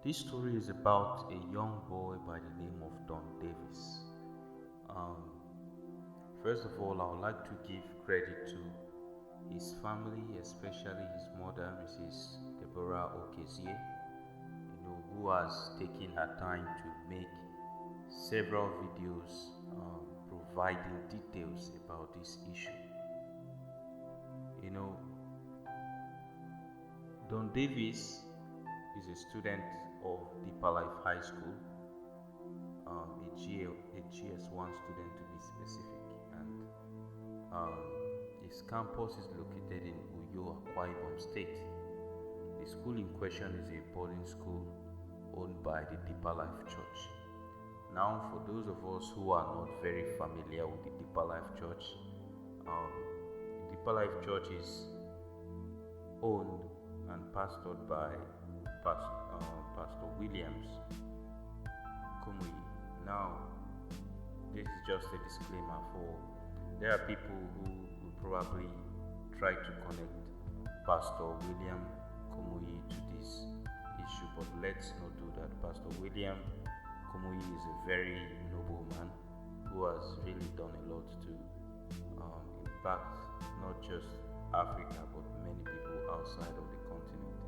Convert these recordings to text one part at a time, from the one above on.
This story is about a young boy by the name of Don Davis. Um, First of all, I would like to give credit to his family, especially his mother, Mrs. Deborah Okezie, who has taken her time to make several videos providing details about this issue. You know, Don Davis is a student of Deeper Life High School, a GS1 student to be specific, and um, his campus is located in Uyo, Akwa Ibom State. The school in question is a boarding school owned by the Deeper Life Church. Now, for those of us who are not very familiar with the Deeper Life Church, the Deeper Life Church is owned and pastored by Pastor Williams Kumuyi. Now, this is just a disclaimer for there are people who will probably try to connect Pastor William Kumuyi to this issue, but let's not do that. Pastor William Kumuyi is a very noble man who has really done a lot to impact not just Africa but many people outside of the continent.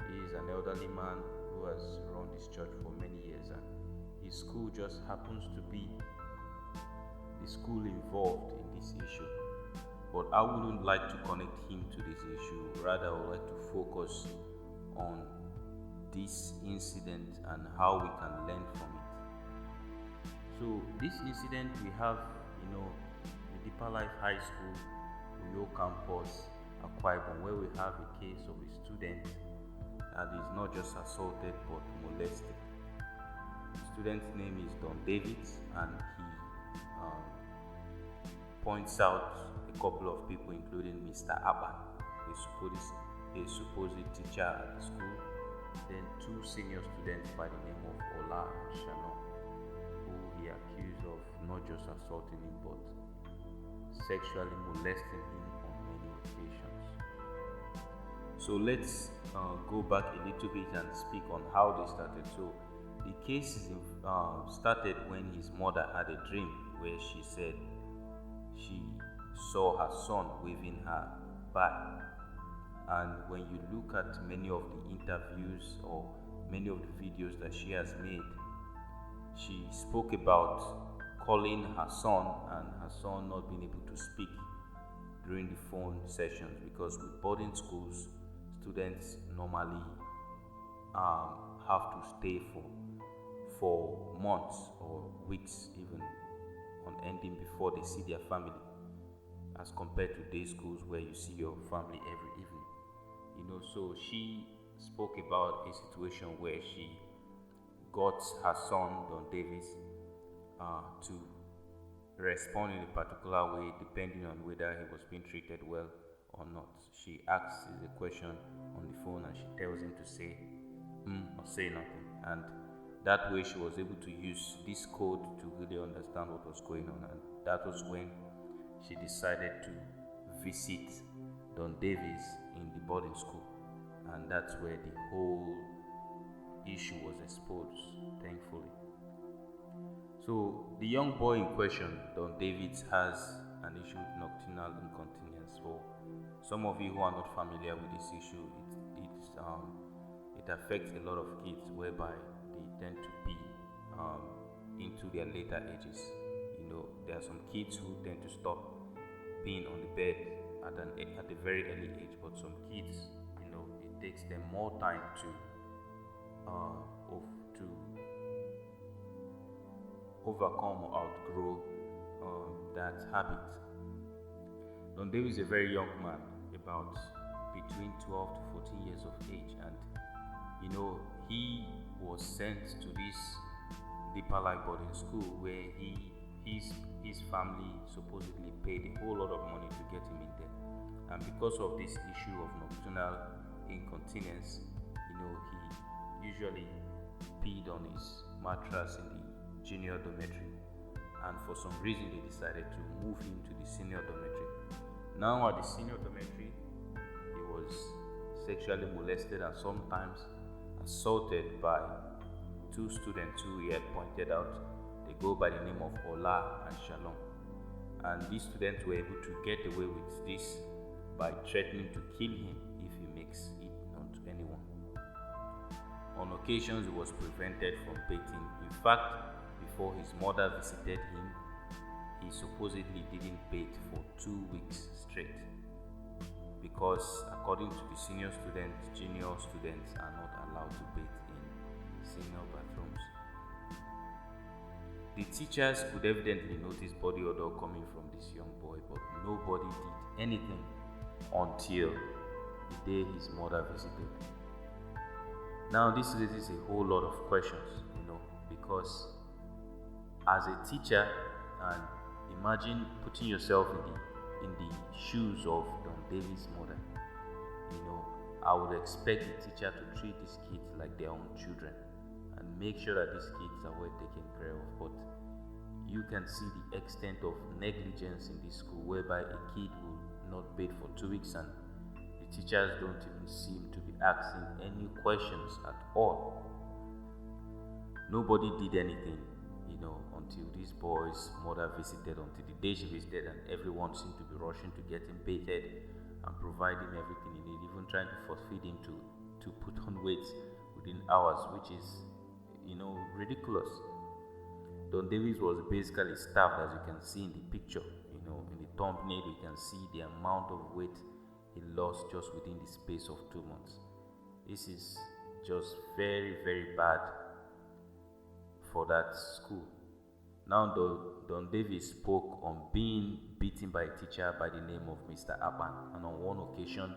He is an elderly man who has run this church for many years, and his school just happens to be the school involved in this issue. But I wouldn't like to connect him to this issue. Rather, I would like to focus on this incident and how we can learn from it. So, this incident we have, the Deeper Life High School, Uyo campus, Akwa Ibom, where we have a case of a student that is not just assaulted but molested. The student's name is Don Davis, and he points out a couple of people, including Mr. Abba, a supposed teacher at the school, then two senior students by the name of Ola and Shannon, who he accused of not just assaulting him but sexually molesting him on many occasions. So let's go back a little bit and speak on how they started. So the case started when his mother had a dream where she said she saw her son waving her by. And when you look at many of the interviews or many of the videos that she has made, she spoke about calling her son and her son not being able to speak during the phone sessions, because with boarding schools, students normally have to stay for months or weeks even on ending before they see their family, as compared to day schools where you see your family every evening. So she spoke about a situation where she got her son Don Davis to respond in a particular way depending on whether he was being treated well or not. She asks the question on the phone and she tells him to say or say nothing, and that way she was able to use this code to really understand what was going on. And that was when she decided to visit Don Davis in the boarding school, and that's where the whole issue was exposed, thankfully. So the young boy in question, Don Davis, has an issue with nocturnal incontinence. For some of you who are not familiar with this issue, it affects a lot of kids, whereby they tend to be into their later ages. There are some kids who tend to stop being on the bed at a very early age, but some kids, it takes them more time to overcome or outgrow that habit. Don Davis is a very young man, about between 12 to 14 years of age, and he was sent to this Deeper Life boarding school where his family supposedly paid a whole lot of money to get him in there. And because of this issue of nocturnal incontinence, he usually peed on his mattress in the junior dormitory, and for some reason they decided to move him to the senior dormitory. Now at the senior dormitory, he was sexually molested and sometimes assaulted by two students who he had pointed out. They go by the name of Ola and Shalom. And these students were able to get away with this by threatening to kill him if he makes it known to anyone. On occasions, he was prevented from bathing. In fact, before his mother visited him, he supposedly didn't bathe for 2 weeks straight because, according to the senior students, junior students are not allowed to bathe in senior bathrooms. The teachers could evidently notice body odor coming from this young boy, but nobody did anything until the day his mother visited. Now, this raises a whole lot of questions, because as a teacher, and imagine putting yourself in the shoes of Don David's mother. I would expect the teacher to treat these kids like their own children and make sure that these kids are well taken care of. But you can see the extent of negligence in this school, whereby a kid will not bathe for 2 weeks and the teachers don't even seem to be asking any questions at all. Nobody did anything, until this boy's mother visited, until the day she visited, and everyone seemed to be rushing to get him bathed and provide him everything he needed, even trying to force feed him to put on weight within hours, which is, ridiculous. Don Davis was basically starved, as you can see in the picture. In the thumbnail, you can see the amount of weight he lost just within the space of 2 months. This is just very, very bad for that school. Now, Don Davis spoke on being beaten by a teacher by the name of Mr. Aban, and on one occasion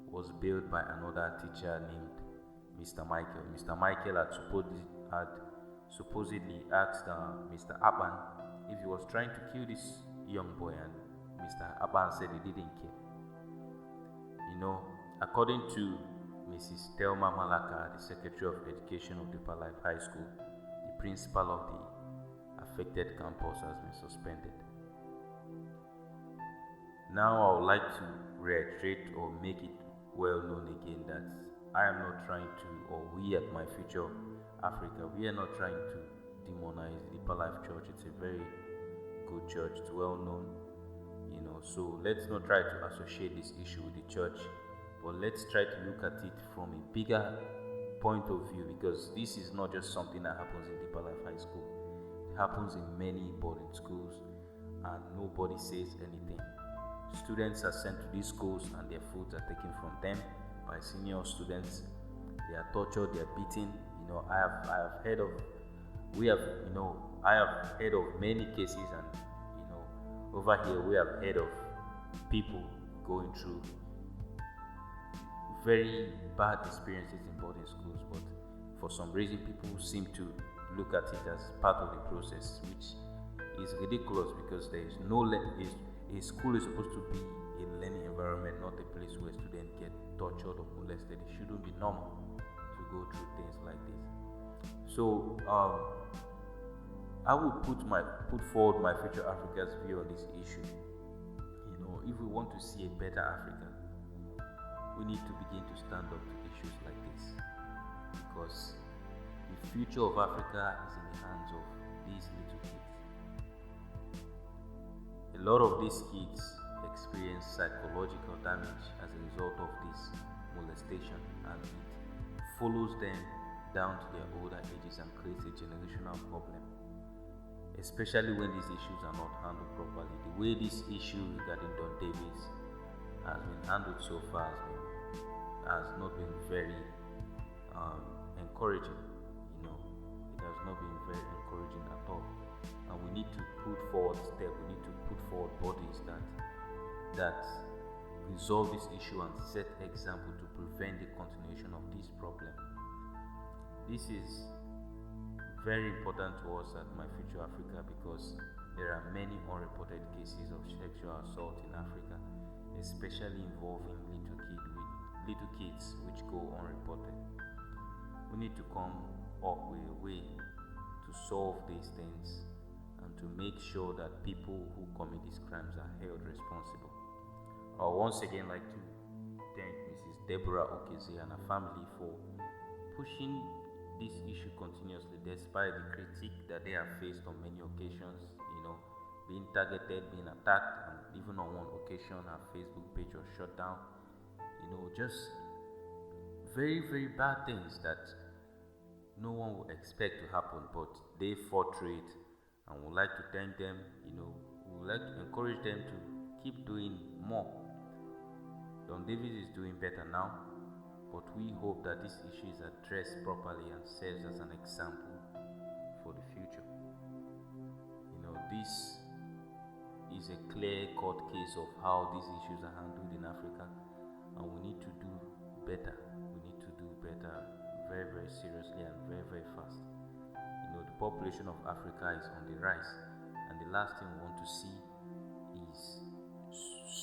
was bailed by another teacher named Mr. Michael. Mr. Michael had supposedly asked Mr. Aban if he was trying to kill this young boy, and Mr. Aban said he didn't care. According to Mrs. Thelma Malaka, the Secretary of Education of Deeper Life High School, the principal of the affected campus has been suspended. Now, I would like to reiterate or make it well known again that I am not trying to, or we at My Future Africa, we are not trying to demonize the Deeper Life Church. It's a very good church, it's well known, so let's not try to associate this issue with the church, but let's try to look at it from a bigger point of view, because this is not just something that happens in Deeper Life High School. It happens in many boarding schools and nobody says anything. Students are sent to these schools and their foods are taken from them by senior students. They are tortured, they are beaten. I have heard of many cases, and over here we have heard of people going through very bad experiences in boarding schools, but for some reason people seem to look at it as part of the process, which is ridiculous, because there is no a school is supposed to be a learning environment, not a place where students get tortured or molested. It shouldn't be normal to go through things like this. So I will put forward My Future Africa's view on this issue. If we want to see a better Africa, we need to begin to stand up to issues like this, because the future of Africa is in the hands of these little kids. A lot of these kids experience psychological damage as a result of this molestation, and it follows them down to their older ages and creates a generational problem, especially when these issues are not handled properly. The way this issue regarding Don Davis has been handled so far has not been very encouraging. It has not been very encouraging at all, and we need to put forward steps. We need to put forward bodies that resolve this issue and set example to prevent the continuation of this problem. This is very important to us at My Future Africa, because there are many unreported cases of sexual assault in Africa, especially involving little kids which go unreported. We need to come up with a way to solve these things and to make sure that people who commit these crimes are held responsible. I would once again like to thank Mrs. Deborah Okeze and her family for pushing this issue continuously despite the critique that they have faced on many occasions, being targeted, being attacked, and even on one occasion, her Facebook page was shut down. Just very, very bad things that no one would expect to happen, but they fought through it, and would like to thank them. We would like to encourage them to keep doing more. Don Davis is doing better now, but we hope that this issue is addressed properly and serves as an example for the future. This is a clear-cut case of how these issues are handled in Africa, and we need to do better. We need to do better very, very seriously and very, very fast. The population of Africa is on the rise, and the last thing we want to see is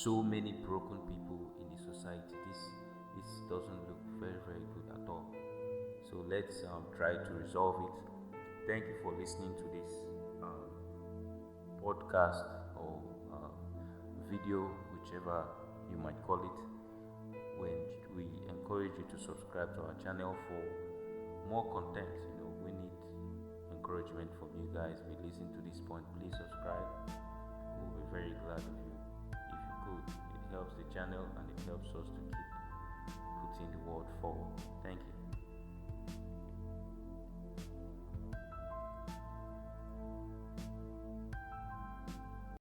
so many broken people in the society. This doesn't look very, very good at all. So let's try to resolve it. Thank you for listening to this podcast or video, whichever you might call it. When we encourage you to subscribe to our channel for more content. We need encouragement from you guys. If you listen to this point, please subscribe. We'll be very glad if you could. It helps the channel and it helps us to keep putting the word forward.